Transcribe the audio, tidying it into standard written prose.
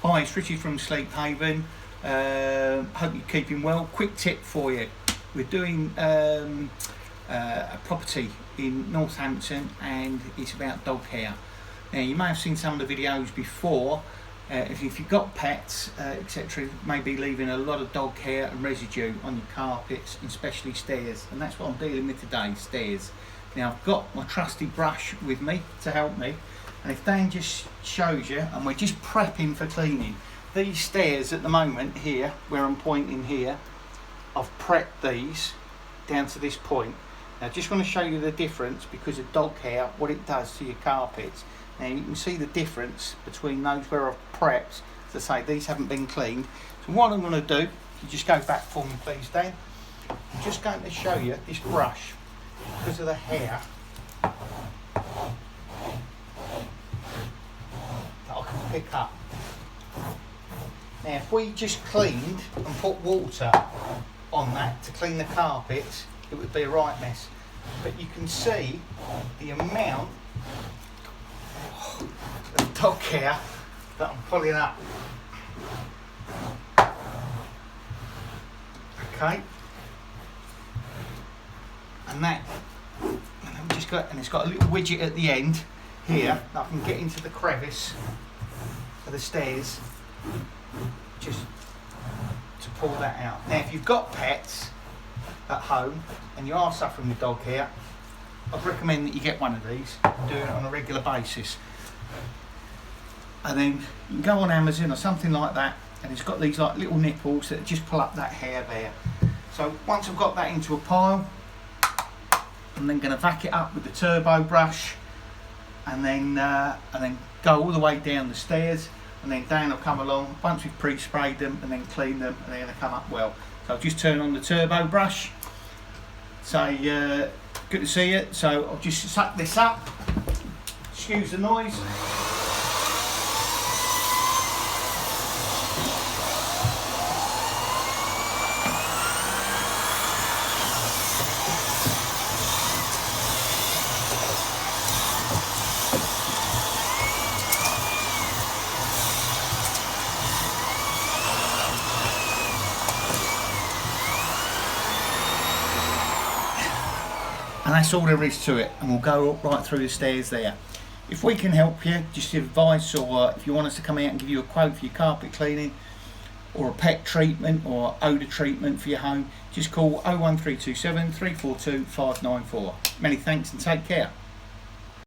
Hi, it's Richard from SleepHaven. Hope you're keeping well. Quick tip for you. We're doing a property in Northampton and it's about dog hair. Now you may have seen some of the videos before. If you've got pets, etc., maybe leaving a lot of dog hair and residue on your carpets, and especially stairs, and that's what I'm dealing with today, stairs. Now I've got my trusty brush with me to help me, and if Dan just shows you, and we're just prepping for cleaning these stairs at the moment here, where I'm pointing here, I've prepped these down to this point. Now I just want to show you the difference because of dog hair, what it does to your carpets. Now you can see the difference between those where I've prepped. As I say, these haven't been cleaned. So what I'm going to do, you just go back for me please Dan. I'm just going to show you this brush because of the hair that I can pick up. Now if we just cleaned and put water on that to clean the carpets, it would be a right mess. But you can see the amount of dog hair that I'm pulling up. Okay, and that, and I've just got, and it's got a little widget at the end here that I can get into the crevice of the stairs just to pull that out. Now if you've got pets at home and you are suffering with dog hair, I'd recommend that you get one of these and do it on a regular basis. And then you can go on Amazon or something like that, and it's got these like little nipples that just pull up that hair there. So once I've got that into a pile, I'm then going to vac it up with the turbo brush, and then go all the way down the stairs, and then Dan will come along once we've pre-sprayed them and then clean them, and they're going to come up well. So I'll just turn on the turbo brush. Say good to see you. So I'll just suck this up. Excuse the noise. And that's all there is to it, and we'll go right through the stairs there. If we can help you, just advice, or if you want us to come out and give you a quote for your carpet cleaning or a pet treatment or odour treatment for your home, just call 01327 342 594. Many thanks and take care.